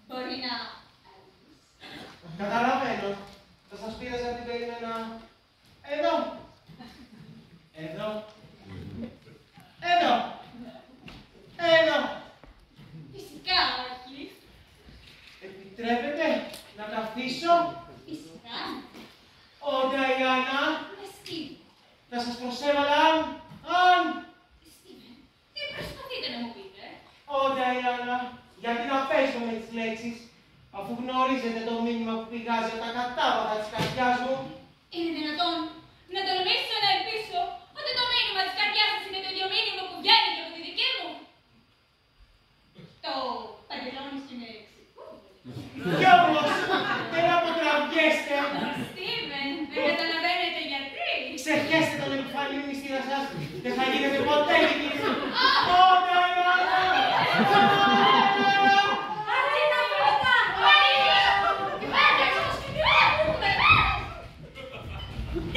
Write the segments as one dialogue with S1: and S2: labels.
S1: Μπορεί να...
S2: Καταλαβαίνω. Θα σας πείραζα την περίμενα... Εδώ. Εδώ. Εδώ. Εδώ.
S1: Φυσικά, όχι.
S2: Επιτρέπετε να καθίσω?
S1: Φυσικά.
S2: Ω, Νταϊάννα.
S1: Στίβεν.
S2: Θα σας προσέβαλα αν...
S1: Στίβεν, τι προσπαθείτε να μου πείτε?
S2: Ω, Νταϊάννα, γιατί να παίζω με τις λέξεις, αφού γνωρίζετε το μήνυμα που πηγάζει από τα κατάβατα της καρδιάς μου.
S1: Είναι δυνατόν να τολμήσω να ελπίσω ότι το μήνυμα της καρδιάς σας είναι το ίδιο μήνυμα που βγαίνει και από τη δική μου? Το παντελόνι σου είναι εξηγούμενο.
S2: Κι όμως, δεν αποτραβιέστε.
S1: Στίβεν, δεν καταλαβαίνετε γιατί.
S2: Ξεχέστε τον επιφανή μυστήρα σας. Δεν θα γίνετε ποτέ νικητή. Ω, Νταϊάννα!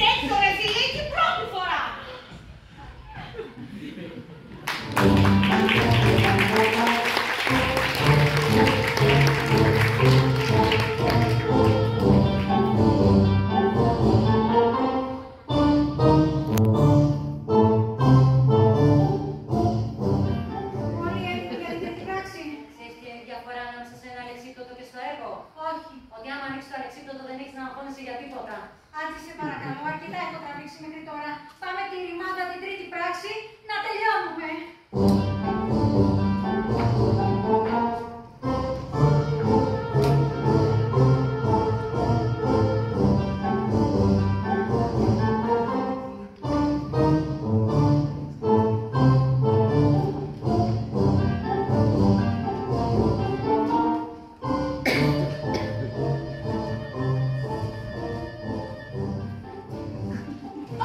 S1: Τέτοιο ρε φιλίκι πρώτη φορά!
S3: Όλοι έτοιμοι για την τρίτη πράξη.
S4: Ξέρεις ποια είναι η διαφορά ανάμεσα σε ένα αλεξίπτωτο και στο έργο?
S3: Όχι.
S4: Ότι άμα ανοίξεις το αλεξίπτωτο δεν έχεις να αγχώνεσαι για τίποτα.
S3: Άντε σε παρακαλώ, αρκετά έχω τραβήξει μέχρι τώρα. Πάμε τη ρημάδα την τρίτη πράξη να τελειώνουμε.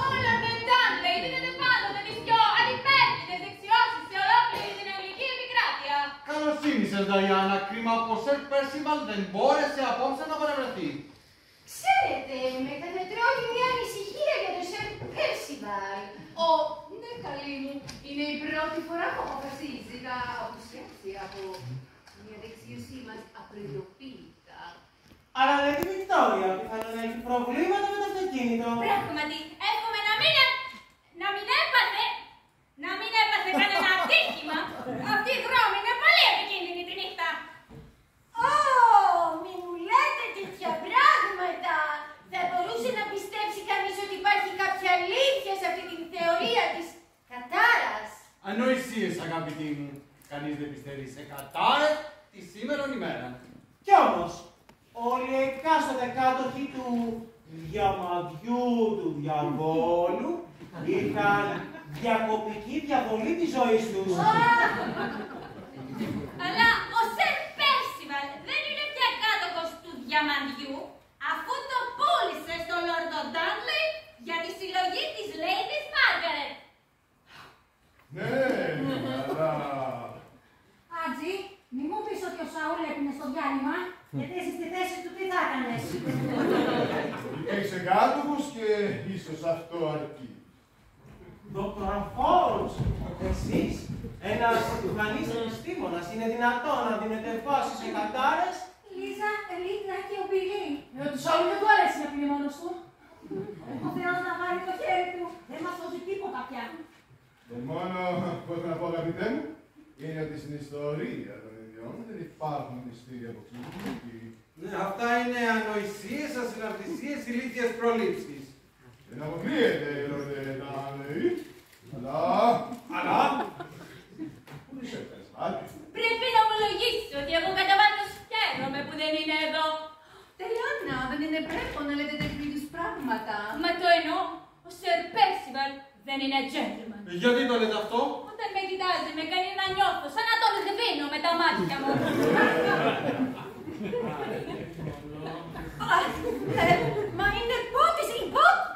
S1: Όλα πεντάντα, είδατε πάνω με τις πιο ανυπέρβλητες δεξιώσεις σε ολόκληρη την αγγλική επικράτεια.
S5: Καλώς ήρθες, Νταϊάννα. Κρίμα που ο Σερ Πέρσιβαλ δεν μπόρεσε απόψε να παρευρεθεί.
S3: Ξέρετε, με κατατρώει μια ανησυχία για τον Σερ Πέρσιβαλ. Ναι, καλή μου, είναι η πρώτη φορά που αποφασίζει να απουσιάσει από μια δεξίωσή μας απροειδοποίητα.
S2: Αλλά δεν τη Βικτόρια, πιθανόν να έχει προβλήματα με το αυτοκίνητο.
S1: Πράγματι, εύχομαι να μην έπαθε κανένα ατύχημα. Αυτή η δρόμη είναι πολύ επικίνδυνη τη νύχτα.
S3: Μη μου λέτε τέτοια πράγματα! Θα μπορούσε να πιστέψει κανείς ότι υπάρχει κάποια αλήθεια σε αυτή την θεωρία της κατάρας.
S5: Ανοησίες, αγαπητοί μου. Κανείς δεν πιστεύει σε κατάρες τη σήμερον ημέρα.
S2: Κι όμως, όλοι οι εκάστοτε κάτοχοι του διαμαδιού του διαβόλου είχαν διακοπική διαβολή της ζωής τους.
S1: Αλλά ο Σερ Πέρσιβαλ δεν είναι πια κάτοχος του διαμαντιού, αφού το πούλησε στο Λόρδο Ντάντλεϊ για τη συλλογή της Ladies Margaret.
S5: Ναι, αλλά...
S3: Άτζη, μη μου πεις ότι ο Σαούλ έπινε στο διάλειμμα, γιατί εσύ στη θέση του τι θα έκανες.
S5: Είσαι κάτοχος και ίσως αυτό αρκεί.
S2: Δόκτωρα Φόλτς, εσείς, ένας επιφανής επιστήμονας, είναι δυνατόν να δίνετε βάση σε κατάρες?
S3: Λίζα και ο Μπιλί. Του Σαούλ δεν του αρέσει να πίνει μόνος του. Ο Θεός να βάλει το χέρι του. Δεν μας σώζει τίποτα πια.
S5: Το μόνο που έχω να πω, αγαπητέ μου, είναι ότι στην ιστορία των ιδιών δεν υπάρχουν μυστήρια αποκλειστική.
S6: Ναι, αυτά είναι ανοησίες, ασυναρτησίες, ηλίθιες προλήψεις.
S5: Δεν αποκλείεται, Λόρδε Ντάντλεϊ, αλλά... Πού είσαι, Πέρσιβαλ?
S1: Πρέπει να ομολογήσω ότι εγώ κατά βάθος χαίρομαι που δεν είναι εδώ.
S3: Τελειώνα, δεν είναι πρέπει να λέτε τέτοιου είδους πράγματα.
S1: Μα το εννοώ, ο Σερ Πέρσιβαλ δεν είναι gentleman.
S6: Γιατί το λέτε αυτό?
S1: Όταν με κοιτάζει, με κάνει να νιώθω σαν να τον σβήνω με τα μάτια μου.
S3: Μα είναι πότιση,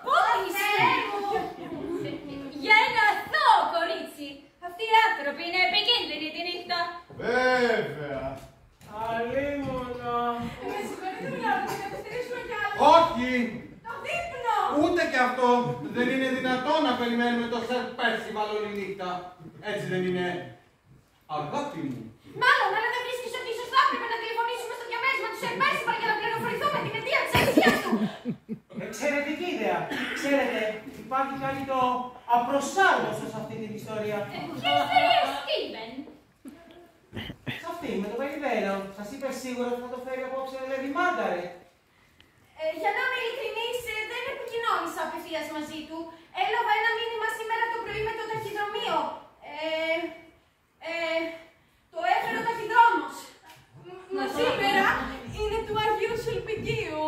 S3: πότιση!
S1: Για ένα αθώο κορίτσι, αυτοί οι άνθρωποι είναι επικίνδυνοι τη νύχτα.
S5: Βέβαια.
S2: Αλίμονα.
S3: Με συγχωρείτε, μιλάω, να καθυστερήσουμε κι άλλο.
S6: Όχι!
S3: Το δείπνο!
S6: Ούτε κι αυτό! Δεν είναι δυνατόν να περιμένουμε το Σερ Πέρσιβαλ όλη νύχτα. Έτσι δεν είναι, αγάπη μου?
S3: Μάλλον, αλλά δεν βρίσκεις ότι ίσως θα έπρεπε να τηλεφωνήσουμε στον αποτέλεσμα του Σερ Πέρσιβαλ για να πληροφορηθούμε την αιτία της αξίας του.
S2: Εξαιρετική ιδέα. Ξέρετε, υπάρχει κάτι το απροσάρμοστο σε αυτή την ιστορία.
S1: Ποια ιστορία, Στίβεν?
S2: Σε αυτή, με το περιβαίνω. Σας είπε σίγουρα ότι θα το φέρει απόψε ο Λέβι Μάργαρετ.
S3: Για να είμαι ειλικρινής, δεν επικοινώνησα απευθείας μαζί του. Έλαβα ένα μήνυμα σήμερα το πρωί με το ταχυδρομείο. Το έφερε ο ταχυδρόμος. Μα σήμερα είναι του Αγίου Σουλπικίου.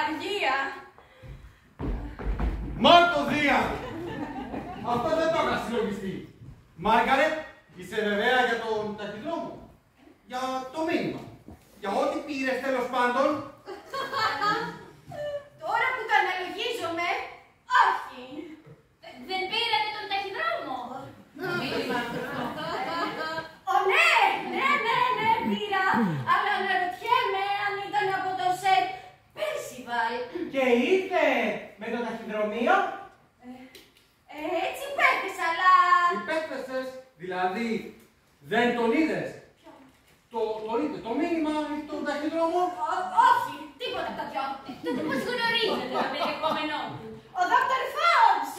S3: Αργία.
S6: Μάρτο Δία! Αυτό δεν το είχα συλλογιστεί. Μάργαρετ, είσαι βεβαία για τον ταχυδρόμο? Για το μήνυμα? Για ό,τι πήρες τέλος πάντων?
S3: Τώρα που τα αναλογίζομαι, όχι.
S1: Δεν πήρατε τον ταχυδρόμο?
S3: Ναι, πήρα. Αλλά αναρωτιέμαι αν ήταν από το Σερ Πέρσιβαλ.
S2: Και ήρθε με το ταχυδρομείο.
S3: Έτσι υπέφεσα, αλλά...
S6: Υπέφεσες, δηλαδή δεν τον είδες? Το μήνυμα ή τον ταχυδρόμο?
S3: Όχι, τίποτα από τα δυο.
S1: Τότε πώς γνωρίζετε το περιεχόμενό του?
S3: Ο Δόκτωρ Φόμπς.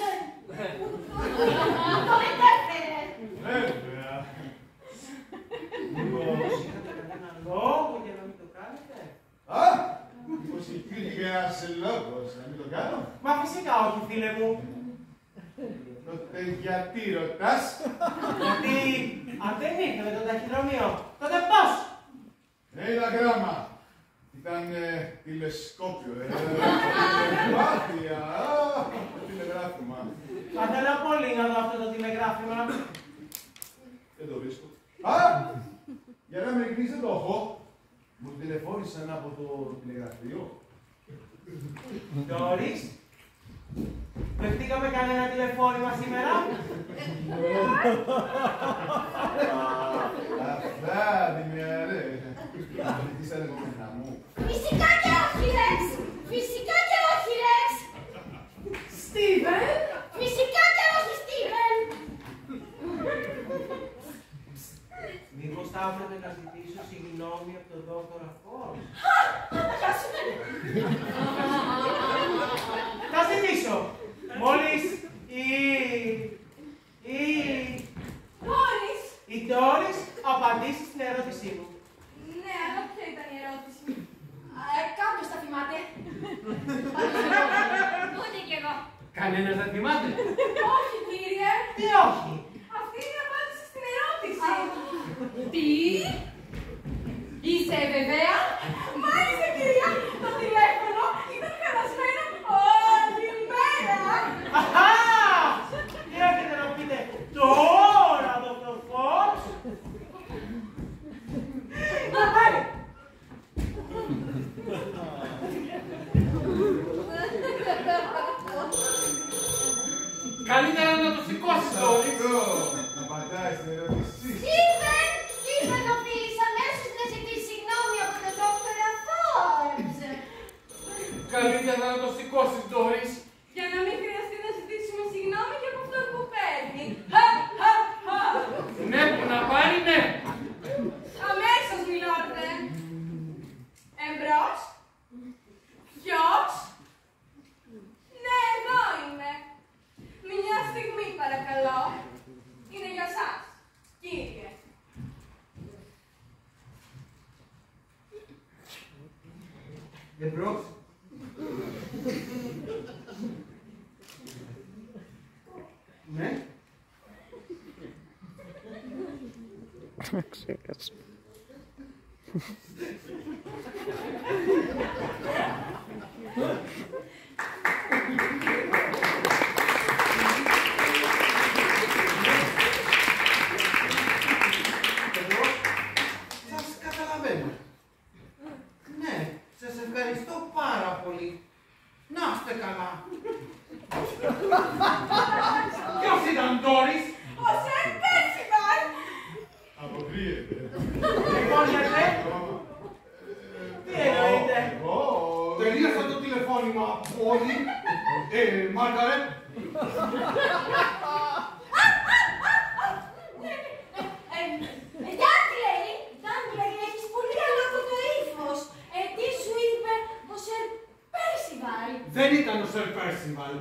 S3: Το μετέφερε.
S5: Βέβαια.
S2: Μήπως είχατε κανένα λόγο για να μην το κάνετε?
S5: Α, μήπως υπήρχε ένας λόγος να μην το κάνω?
S2: Μα φυσικά όχι, φίλε μου.
S5: Τότε γιατί ρωτάς?
S2: Γιατί αν δεν ήρθε με το ταχυδρομείο, τότε πώς?
S5: Ένα γράμμα. Ήταν τηλεσκόπιο, τηλεγράφεια, τηλεγράφημα.
S2: Θα θέλω πολύ να δω αυτό το τηλεγράφημα.
S5: Δεν το βρίσκω. Α! Για να με ειλικρινής δεν το έχω. Μου τηλεφώνησαν από το τηλεγραφείο.
S2: Doris, δεχτήκαμε κανένα τηλεφώνημα σήμερα?
S5: Αυτά δημιουργέ. Τι στα λεγόμενα μου.
S3: Φυσικά και όχι, Ρεξ. Φυσικά και όχι, Ρεξ.
S2: Στίβεν!
S3: Φυσικά και όχι, Στίβεν.
S2: Μήπως θα έπρεπε να ζητήσω συγγνώμη από τον δόκτωρα Φόμπς?
S3: Γεια σου.
S2: Θα ζητήσω. Μόλις η Doris απαντήσει στην ερώτησή μου.
S3: Ναι, αλλά ποια ήταν η ερώτηση? Κάποιος τα θυμάται.
S1: Ούτε κι εγώ.
S6: Κανένας δεν θυμάται?
S3: Όχι, κύριε.
S2: Τι όχι?
S3: Αυτή είναι η απάντηση στην ερώτηση.
S4: Τι? Είσαι βεβαία?
S3: Μάλιστα, κυρία. Το τηλέφωνο ήταν χαλασμένο όλη μέρα.
S2: Αχα! Τι έρχεται να πείτε τώρα, δόκτωρ Φόμπς?
S6: Καλύτερα να το σηκώσεις, Doris.
S5: Να απαντάει στην ερώτησή σου.
S3: Στίβεν, οφείλεις αμέσως να ζητήσεις συγγνώμη από τον δόκτωρα Φόμπς.
S6: Καλύτερα να το σηκώσεις, Doris.
S3: Για να μην χρειαστεί να ζητήσουμε συγγνώμη και από αυτόν που παίρνει.
S6: Ναι, που να πάρει, ναι.
S3: Αμέσως, μιλόρδε. Εμπρός. Ποιος? Ναι, εδώ είμαι. Μια στιγμή, παρακαλώ. Είναι για σας, κύριε.
S6: Εμπρός. Ναι.
S7: Ξέχασα.
S6: Σας καταλαβαίνω. Ναι, σας ευχαριστώ πάρα πολύ. Να είστε καλά. Ποιος ήταν, Doris?
S3: Ο Σερ Πέρσιβαλ.
S5: Αποκλείεται.
S2: Σηκώνεται. Τι εννοείται?
S5: Εγώ.
S6: Τελείωσα το τηλεφώνημα όλοι. Μάργαρετ.
S3: Ντάντλεϊ, έχεις πολύ αλόκοτο ύφος.
S6: Πέρσιβαλ.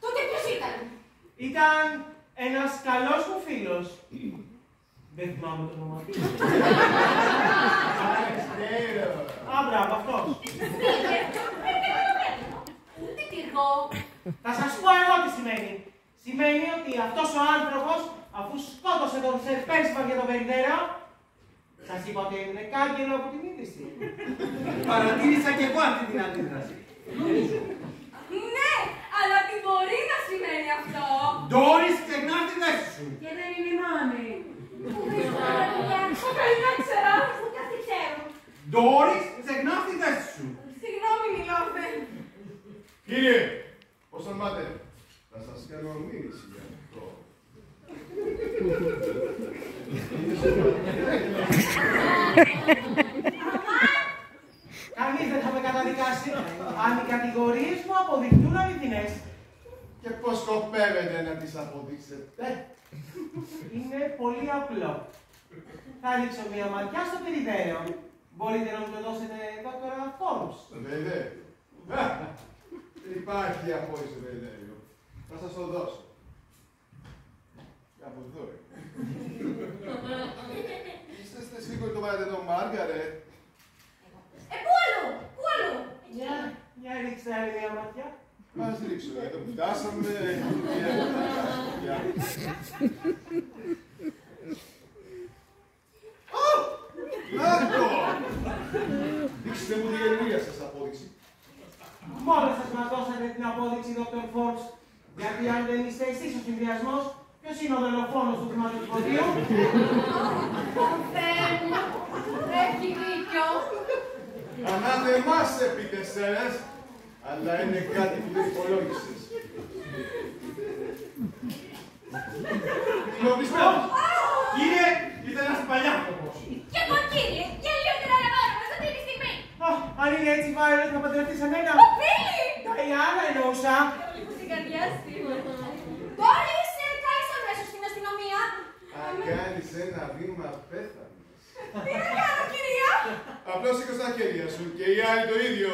S3: Τότε ποιος ήταν?
S2: Ήταν ένας καλός μου φίλος. Δεν θυμάμαι το όνομα του. Α, μπράβο, αυτός.
S3: Ούτε κι εγώ.
S2: Θα σας πω εγώ τι σημαίνει. Σημαίνει ότι αυτός ο άνθρωπος, αφού σκότωσε τον Σερ Πέρσιβαλ για τον Βεριδέρα, σας είπα ότι έμεινε κάγκελο από την είδηση.
S6: Παρατήρησα και εγώ αυτή την αντίδραση.
S1: Ναι, αλλά τι μπορεί να σημαίνει αυτό?
S6: Ντόρις, ξεχνά τη θέση σου.
S4: Και δεν είναι η μάμη.
S1: Καλά ξέρα, κάτι ξέρω.
S6: Ντόρις, ξεχνά τη θέση σου.
S1: Συγγνώμη, μιλάτε.
S5: Κύριε, πώς ονομάτε? Θα σας κάνω μήνυση για αυτό.
S2: Κανείς δεν θα με καταδικάσει αν οι κατηγορίες μου αποδειχτούν αληθινές.
S5: Και πώς σκοπεύετε να τις αποδείξετε?
S2: Είναι πολύ απλό. Θα ρίξω μια ματιά στο περιδέρεο. Μπορείτε να μου το δώσετε, δόκτωρα Χόλμς?
S5: Στο περιδέριο. Δεν υπάρχει απόλυτο περιδέριο. Θα σας το δώσω. Και από εδώ. Είστε σίγουροι το βάλετε τον Μάργαρετ?
S1: Πού αλλού, πού αλλού?
S2: Για ρίξτε άλλη μια ματιά.
S5: Ας ρίξω, εδώ που φτάσαμε. Νάτο! Δείξτε μου τη καινούργια σας απόδειξη.
S2: Μόλις σας μας δώσατε την απόδειξη, Dr. Forbes, γιατί αν δεν είστε εσείς ο συνδυασμός, ποιος είναι ο δολοφόνος του χρηματοπιστωτίου?
S3: Θεέ μου, έχει δίκιο.
S5: Ανάθεμά σε πείτε σέρες, αλλά είναι κάτι που δεν υπολόγισες. Γνωμισμένος!
S6: Κύριε, ήταν ένας παλιάθρωπος.
S1: Κι εγώ, κύριε, για λίγο και να αναβάλουμε αυτή τη στιγμή.
S2: Αν είναι έτσι, Βάιολετ, θα παντρευτεί σε μένα.
S1: Ο Φίλι!
S2: Νταϊάννα εννοούσα.
S1: Λίγο την καρδιά σου.
S3: Μπορείς, κάνεις αμέσως στην αστυνομία.
S5: Αν κάνεις ένα βήμα, πέθανες.
S1: Τι να κάνω, κυρία?
S5: Απλώς σήκωσε τα χέρια σου και οι άλλοι το ίδιο.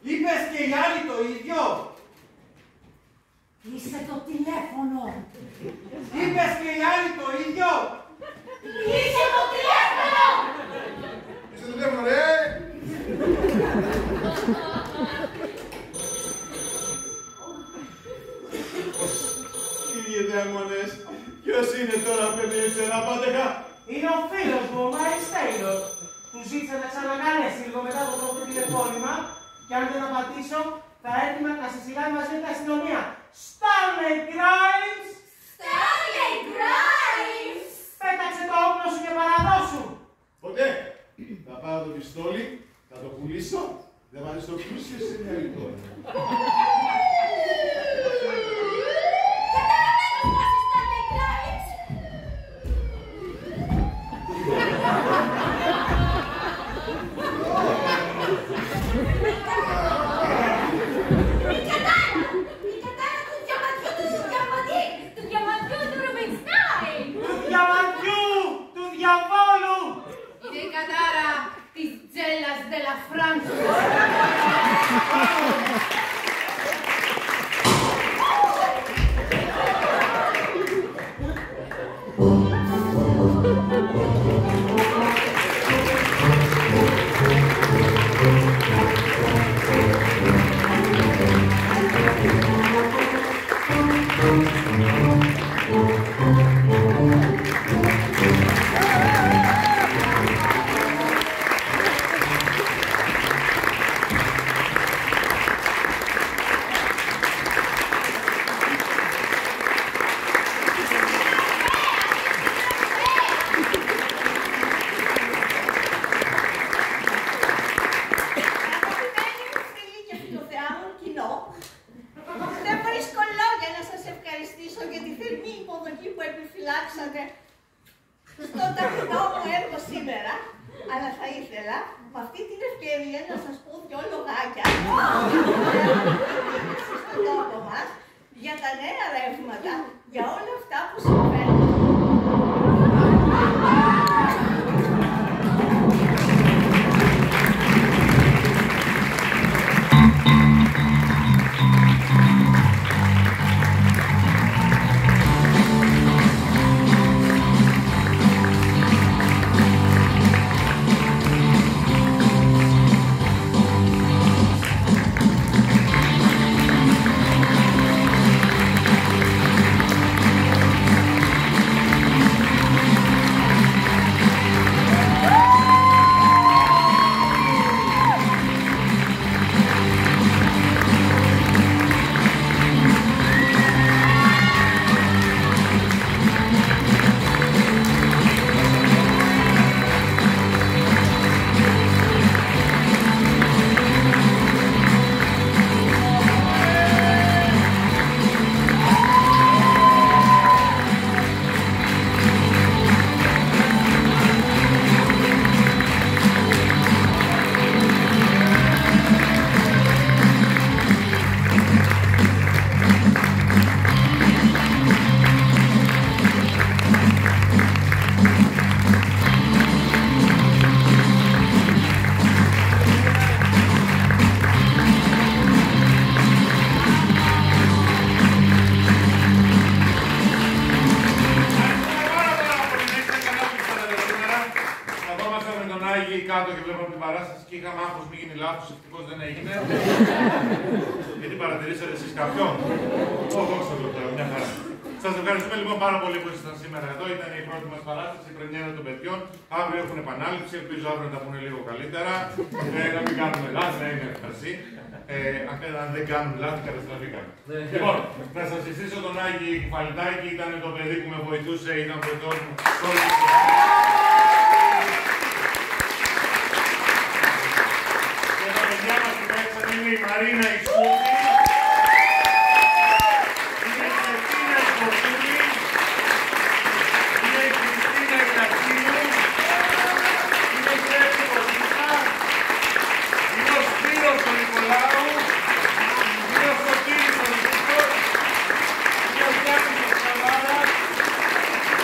S6: Είπες και οι άλλοι το ίδιο.
S4: Κλείστε το τηλέφωνο.
S6: Είπες και οι άλλοι το ίδιο.
S1: Κλείσε το τηλέφωνο!
S5: Είστε το τηλέφωνο, ρε! Κύριε δαίμονες, ποιος είναι τώρα παιδί σε ένα πάντεχα?
S2: Είναι ο φίλος μου, ο Μάιλς Τέιλορ. Του ζήτησα να ξανακαλέσει λίγο μετά το πρώτο τηλεφώνημα και αν δεν απαντήσω, θα έρθει να σε σιγάει μαζί με την αστυνομία. Stanley Grimes!
S1: Stanley Grimes!
S2: Πέταξε το όπλο σου και παραδώσου!
S5: Ποτέ! Θα πάρω το πιστόλι, θα το πουλήσω, δεν βάλεις το πλούσιο σε μια εικόνα.
S1: Καταλαβαίνω πως είσαι Stanley Grimes! Η κατάρα του διαμαντιού του Ρουμπινστάιν!
S2: Του διαμαντιού! Του διαβόλου!
S3: Είναι η κατάρα της Τζέλας Ντελαφράνκο.
S7: παράσταση και είχαμε άγχος μην γίνει λάθος, ευτυχώς δεν έγινε. Γιατί παρατηρήσατε εσείς κάποιον. Δόξα τω Θεώ, μια χαρά. Σας ευχαριστούμε λοιπόν πάρα πολύ που ήσασταν σήμερα εδώ. Ήταν η πρώτη μας παράσταση, η πρεμιέρα των παιδιών. Αύριο έχουν επανάληψη, ελπίζω αύριο να τα πούνε λίγο καλύτερα. Να μην κάνουμε λάθη, να είναι ευχαριστή. Αν δεν κάνουμε λάθη, καταστραφήκαμε. Λοιπόν, να σας συστήσω τον Άγη Κουφαλιτάκη, ήταν το παιδί που με βοηθούσε, ήταν βοηθός μου. Και τα παιδιά μας που παίξαν είναι η Μαρίνα η Σκούτη, είναι η Χριστίνα η Σκοπούλη, είναι η Χριστίνα η Λαξίου, είναι η Κρέτη Κωσίτα, είναι ο Σπύρος ο Νικολάου, είναι ο Σωτήρης ο Νικήτος, είναι ο Γιάννης ο Σκαβάρας,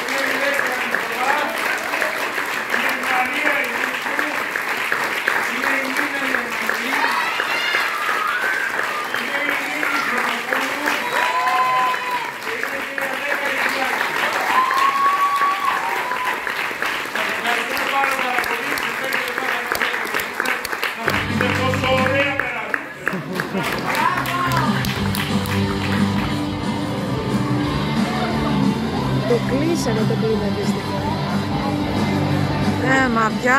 S7: είναι η Λέξα Νικολάς, είναι η Μαρία η Νίκου, είναι η Νίνα η Νικητή, είναι η Νίκη Χρονοπούλου και είναι η Ανέκα η Γιάννη. Σας ευχαριστούμε πάρα πολύ και φέρετε πάρα πολύ να μας πείτε πόσο ωραία περάσατε.
S8: Το κλείσανε το κλίμα δυστυχώς. Μα πια.